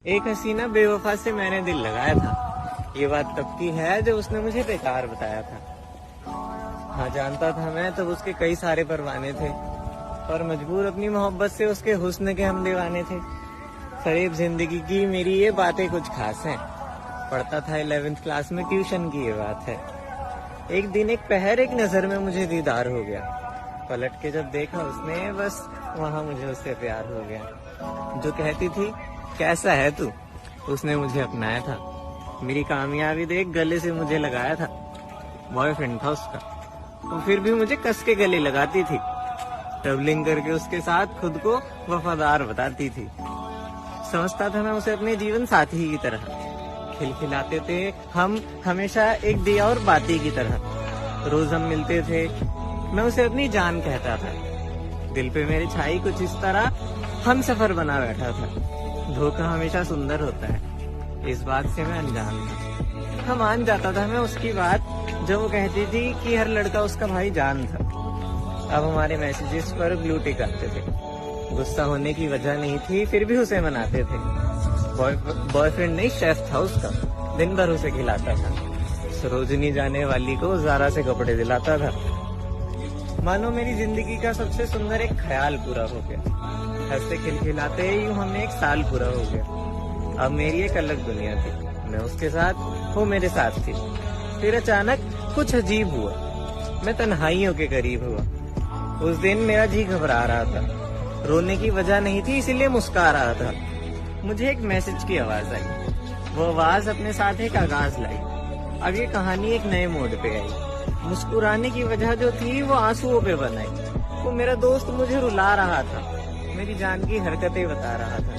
एक हसीना बेवफा से मैंने दिल लगाया था। ये बात तब की है जब उसने मुझे बेकार बताया था। हाँ जानता था मैं तब उसके कई सारे परवाने थे, पर मजबूर अपनी मोहब्बत से उसके हुस्न के हम दीवाने थे। फरेब जिंदगी की मेरी ये बातें कुछ खास हैं। पढ़ता था 11th क्लास में, ट्यूशन की ये बात है। एक दिन एक पहर एक नजर में मुझे दीदार हो गया। पलट के जब देखा उसने, बस वहाँ मुझे उससे प्यार हो गया। जो कहती थी कैसा है तू, उसने मुझे अपनाया था। मेरी कामयाबी देख गले से मुझे लगाया था। बॉयफ्रेंड था उसका, तो फिर भी मुझे कस के गले लगाती थी। ट्रैवलिंग करके उसके साथ खुद को वफादार बताती थी। समझता था मैं उसे अपने जीवन साथी की तरह। खिलखिलाते थे हम हमेशा एक दिया और बाती की तरह। रोज हम मिलते थे, मैं उसे अपनी जान कहता था। दिल पे मेरे छाई कुछ इस तरह हम सफर बना बैठा था। धोखा हमेशा सुंदर होता है, इस बात से मैं अनजान था। हाँ मान जाता था मैं उसकी बात जब वो कहती थी कि हर लड़का उसका भाई जान था। अब हमारे मैसेजेस पर ब्लू टिक आते थे। गुस्सा होने की वजह नहीं थी, फिर भी उसे मनाते थे। बॉयफ्रेंड नहीं शेफ था उसका, दिन भर उसे खिलाता था। सरोजनी जाने वाली को ज़ारा से कपड़े दिलाता था। मानो मेरी जिंदगी का सबसे सुंदर एक ख्याल पूरा हो गया। हंसते खिलखिलाते यूं हमें एक साल पूरा हो गया। अब मेरी एक अलग दुनिया थी, मैं उसके साथ, वो मेरे साथ थी। फिर अचानक कुछ अजीब हुआ, मैं तन्हाइयों के करीब हुआ। उस दिन मेरा जी घबरा रहा था। रोने की वजह नहीं थी, इसीलिए मुस्कुरा रहा था। मुझे एक मैसेज की आवाज आई। वो आवाज अपने साथ एक आगाज लाई। अब ये कहानी एक नए मोड पे आई। मुस्कुराने की वजह जो थी वो आंसुओं पे बनाई। वो मेरा दोस्त मुझे रुला रहा था, मेरी जान की हरकतें बता रहा था।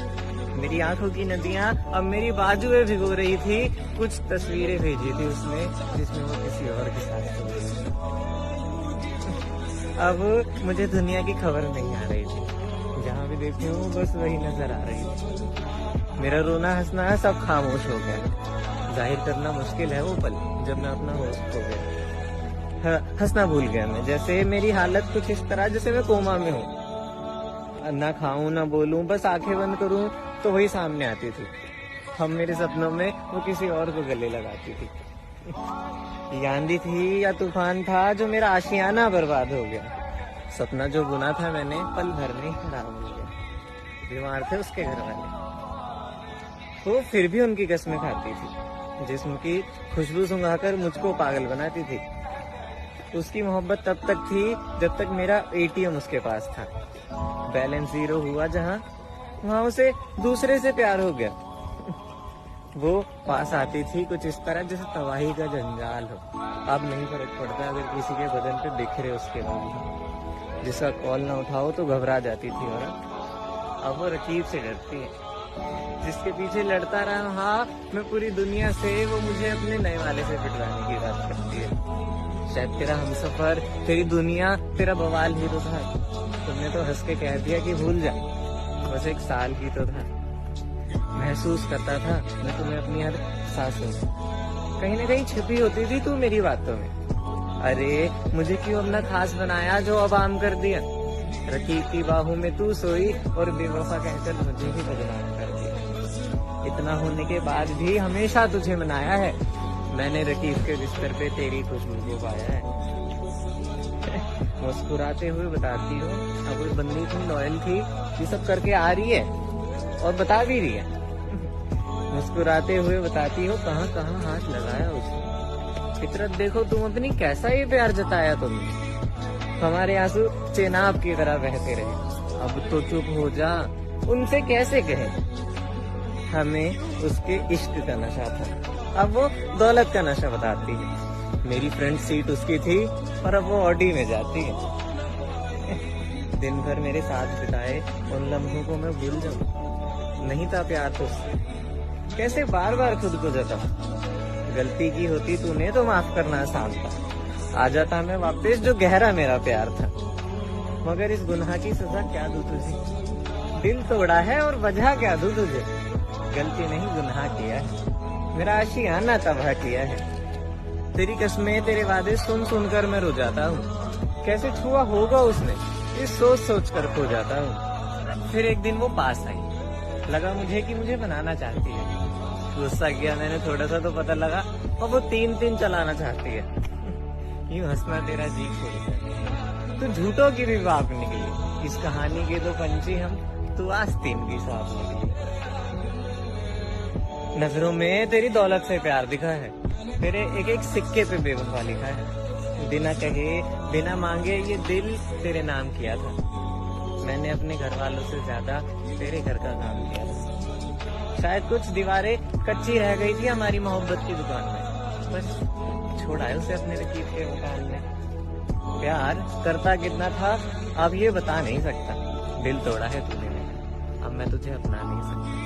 मेरी आंखों की नदियां अब मेरी बाजुएं भिगो रही थी। कुछ तस्वीरें भेजी थी उसने जिसमें वो किसी और के साथ सो रही थी। अब मुझे दुनिया की खबर नहीं आ रही थी। जहाँ भी देखती हूँ बस वही नजर आ रही थी। मेरा रोना हंसना सब खामोश हो गया। जाहिर करना मुश्किल है वो पल जब मैं अपना होश खो गया। हंसना भूल गया मैं, जैसे मेरी हालत कुछ इस तरह जैसे मैं कोमा में हूँ। ना खाऊं ना बोलूं, बस आंखें बंद करूं तो वही सामने आती थी। हम मेरे सपनों में वो किसी और को गले लगाती थी। ये आंधी थी या तूफान था जो मेरा आशियाना बर्बाद हो गया। सपना जो बुना था मैंने पल भर में खराब हो गया। बीमार थे उसके घर वाले, तो फिर भी उनकी कसमें खाती थी। जिस्म की खुशबू सुंघाकर मुझको पागल बनाती थी। उसकी मोहब्बत तब तक थी जब तक मेरा एटीएम उसके पास था। बैलेंस 0 हुआ जहाँ, वहाँ उसे दूसरे से प्यार हो गया। वो पास आती थी कुछ इस तरह जैसे तबाही का जंजाल हो। अब नहीं फर्क पड़ता अगर किसी के बदन पे बिखरे उसके बाल हो। जिसका कॉल ना उठाओ तो घबरा जाती थी औरत। अब वो रकीब से डरती है। जिसके पीछे लड़ता रहा मैं पूरी दुनिया से, वो मुझे अपने नए वाले से पिटवाने की बात करती है। शायद तेरा हमसफर, तेरी दुनिया, तेरा बवाल ही तो था। तुमने तो हंस के कह दिया कि भूल जा, बस एक साल ही तो था। महसूस करता था मैं तुम्हें अपनी हर सांसों में। कहीं ना कहीं छिपी होती थी तू मेरी बातों में। अरे मुझे क्यों अपना खास बनाया जो अब आम कर दिया। रकीब की बाहों में तू सोई और बेवफा कहकर मुझे ही बदनाम कर दिया। इतना होने के बाद भी हमेशा तुझे मनाया है। मैंने रकीब के बिस्तर पे तेरी खुशबू को पाया है। मुस्कुराते हुए बताती हो अब वो बंदी थी, लॉयल थी, ये सब करके आ रही है और बता भी रही है। मुस्कुराते हुए बताती हो कहाँ कहाँ हाथ लगाया उसने। फितरत देखो तुम अपनी, कैसा ये प्यार जताया तुमने। हमारे आंसू चेनाब की तरह बहते रहे। अब तो चुप हो जा, उनसे कैसे कहे। हमें उसके इश्क का नशा था, अब वो दौलत का नशा बताती है। मेरी फ्रंट सीट उसकी थी और अब वो ऑडी में जाती है। दिन भर मेरे साथ बिताए उन लम्हों को मैं भूल जाऊं। नहीं था प्यार तुझसे, कैसे बार बार खुद को जताऊं। गलती की होती तूने तो माफ करना आसान था। आ जाता मैं वापस जो गहरा मेरा प्यार था। मगर इस गुनाह की सजा क्या दूं तुझे। दिल तोड़ा है और वजह क्या दूं तुझे। गलती नहीं गुनाह किया है, मेरा आशियाना तबाह किया है। तेरी कसमें तेरे वादे सुन सुनकर मैं रो जाता हूँ। कैसे छुआ होगा उसने, इस सोच सोच कर खो जाता हूँ। फिर एक दिन वो पास आई, लगा मुझे कि मुझे बनाना चाहती है। गुस्सा किया मैंने थोड़ा सा तो पता लगा और वो 3-3 चलाना चाहती है। यूं हंसना तेरा जी खोल तो झूठों की भी बात निकली। इस कहानी के तो पंछी हम, तू आस्तीन की सांप निकली। नजरों में तेरी दौलत से प्यार दिखा है, तेरे एक एक सिक्के पे बेवफा लिखा है। बिना कहे बिना मांगे ये दिल तेरे नाम किया था। मैंने अपने घर वालों से ज्यादा तेरे घर का काम किया था। शायद कुछ दीवारें कच्ची रह गई थी हमारी मोहब्बत की दुकान में, बस छोड़ा है उसे अपने रकीब के मकान में। प्यार करता कितना था अब ये बता नहीं सकता। दिल तोड़ा है तूने मेरा, अब मैं तुझे अपना नहीं सकता।